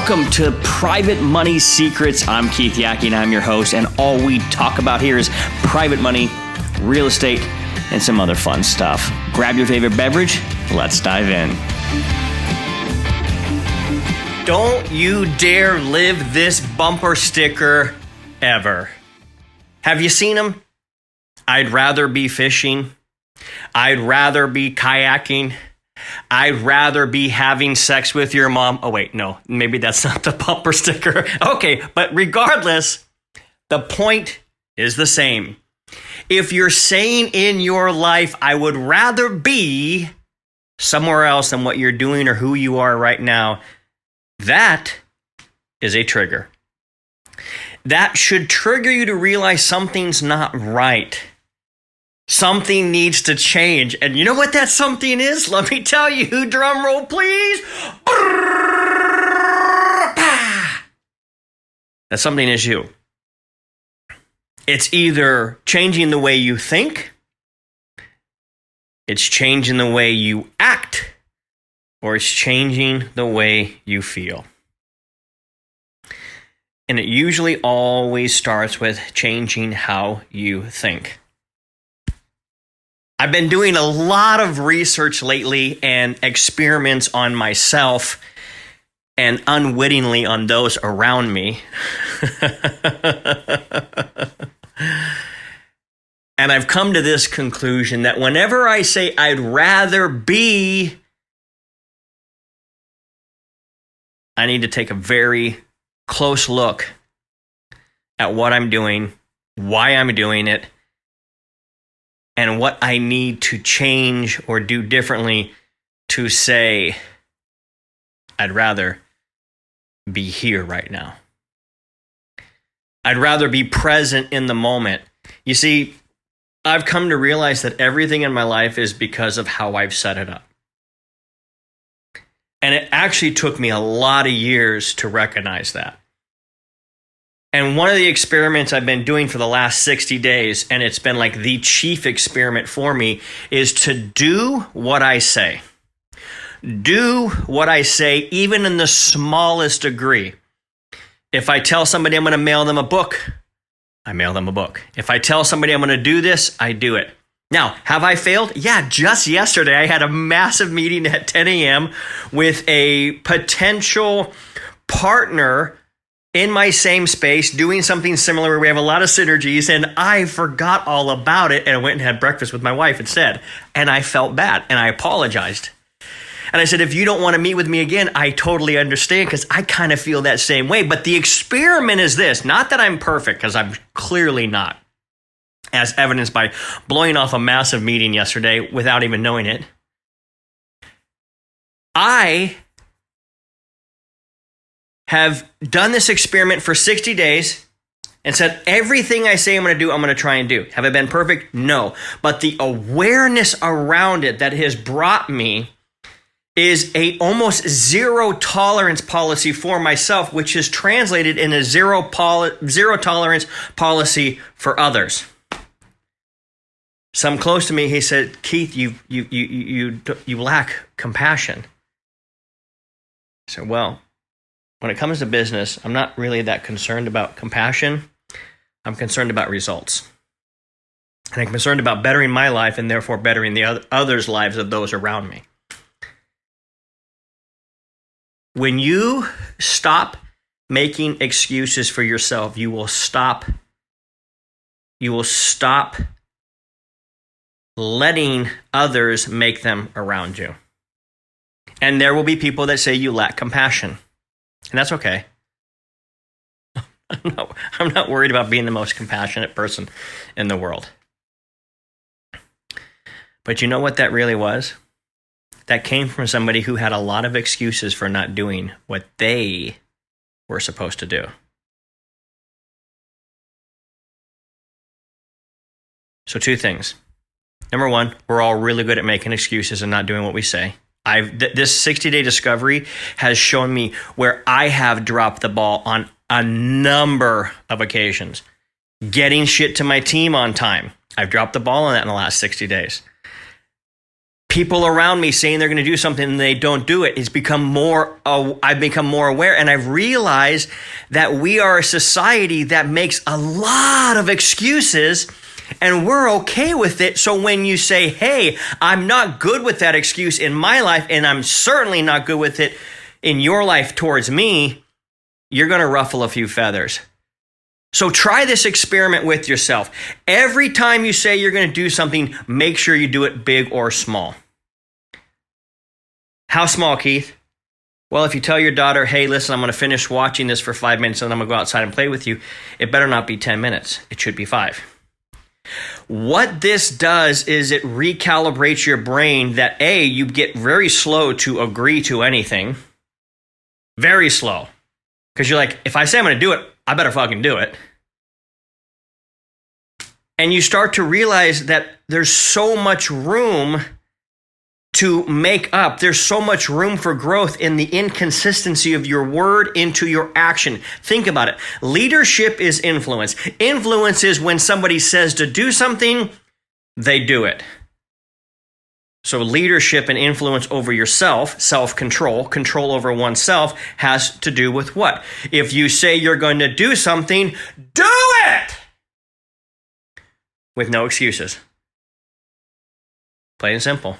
Welcome to Private Money Secrets. I'm Keith Yackey and I'm your host, and all we talk about here is private money, real estate, and some other fun stuff. Grab your favorite beverage. Let's dive in. Don't you dare live this bumper sticker ever. Have you seen them? I'd rather be fishing. I'd rather be kayaking. I'd rather be having sex with your mom. Oh, wait, no, maybe that's not the bumper sticker. Okay, but regardless, the point is the same. If you're saying in your life, I would rather be somewhere else than what you're doing or who you are right now, that is a trigger. That should trigger you to realize something's not right. Something needs to change. And you know what that something is? Let me tell you. Drum roll, please. That something is you. It's either changing the way you think, it's changing the way you act, or it's changing the way you feel. And it usually always starts with changing how you think. I've been doing a lot of research lately and experiments on myself and unwittingly on those around me. And I've come to this conclusion that whenever I say I'd rather be, I need to take a very close look at what I'm doing, why I'm doing it, and what I need to change or do differently to say, I'd rather be here right now. I'd rather be present in the moment. You see, I've come to realize that everything in my life is because of how I've set it up. And it actually took me a lot of years to recognize that. And one of the experiments I've been doing for the last 60 days, and it's been like the chief experiment for me, is to do what I say. Do what I say, even in the smallest degree. If I tell somebody I'm going to mail them a book, I mail them a book. If I tell somebody I'm going to do this, I do it. Now, have I failed? Yeah, just yesterday I had a massive meeting at 10 a.m. with a potential partner in my same space, doing something similar where we have a lot of synergies, and I forgot all about it, and I went and had breakfast with my wife instead, and I felt bad, and I apologized. And I said, if you don't want to meet with me again, I totally understand, because I kind of feel that same way. But the experiment is this, not that I'm perfect, because I'm clearly not, as evidenced by blowing off a massive meeting yesterday without even knowing it. I have done this experiment for 60 days and said, everything I say I'm going to do, I'm going to try and do. Have I been perfect? No. But the awareness around it that has brought me is a almost zero tolerance policy for myself, which is translated in a zero tolerance policy for others. Some close to me, he said, Keith, you lack compassion. I said, well, when it comes to business, I'm not really that concerned about compassion. I'm concerned about results. And I'm concerned about bettering my life and therefore bettering the others' lives of those around me. When you stop making excuses for yourself, you will stop letting others make them around you. And there will be people that say you lack compassion. And that's okay. I'm not worried about being the most compassionate person in the world. But you know what that really was? That came from somebody who had a lot of excuses for not doing what they were supposed to do. So two things. Number one, we're all really good at making excuses and not doing what we say. This 60-day discovery has shown me where I have dropped the ball on a number of occasions. Getting shit to my team on time. I've dropped the ball on that in the last 60 days. people around me saying they're going to do something and they don't do it. I've become more aware, and I've realized that we are a society that makes a lot of excuses, and we're okay with it. So when you say, hey, I'm not good with that excuse in my life, and I'm certainly not good with it in your life towards me, you're going to ruffle a few feathers. So try this experiment with yourself. Every time you say you're going to do something, make sure you do it big or small. How small, Keith? Well, if you tell your daughter, hey, listen, I'm going to finish watching this for 5 minutes and then I'm going to go outside and play with you, it better not be 10 minutes. It should be 5. What this does is it recalibrates your brain that, A, you get very slow to agree to anything. Very slow. Because you're like, if I say I'm going to do it, I better fucking do it. And you start to realize that there's so much room to make up. There's so much room for growth in the inconsistency of your word into your action. Think about it. Leadership is influence. Influence is when somebody says to do something, they do it. So leadership and influence over yourself, self-control, control over oneself, has to do with what? If you say you're going to do something, do it! With no excuses. Plain and simple.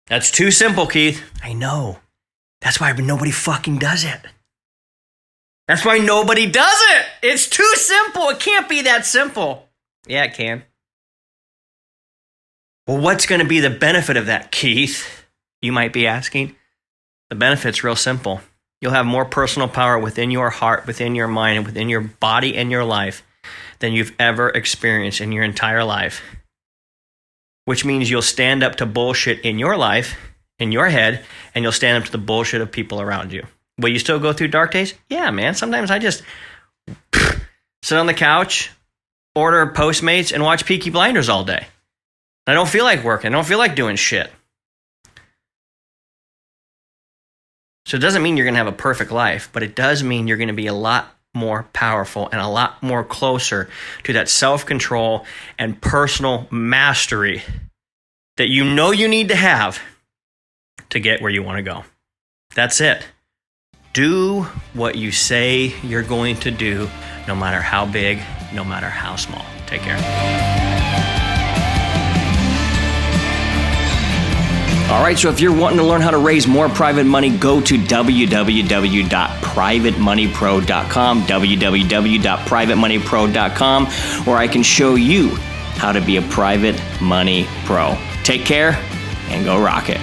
That's too simple, Keith. I know. That's why nobody fucking does it. That's why nobody does it. It's too simple. It can't be that simple. Yeah, it can. Well, what's going to be the benefit of that, Keith? You might be asking. The benefit's real simple. You'll have more personal power within your heart, within your mind, and within your body and your life than you've ever experienced in your entire life. Which means you'll stand up to bullshit in your life, in your head, and you'll stand up to the bullshit of people around you. Will you still go through dark days? Yeah, man. Sometimes I just sit on the couch, order Postmates, and watch Peaky Blinders all day. I don't feel like working. I don't feel like doing shit. So it doesn't mean you're going to have a perfect life, but it does mean you're going to be a lot more powerful and a lot more closer to that self-control and personal mastery that you know you need to have to get where you want to go. That's it. Do what you say you're going to do, no matter how big, no matter how small. Take care. All right, so if you're wanting to learn how to raise more private money, go to www.privatemoneypro.com, www.privatemoneypro.com, where I can show you how to be a private money pro. Take care and go rock it.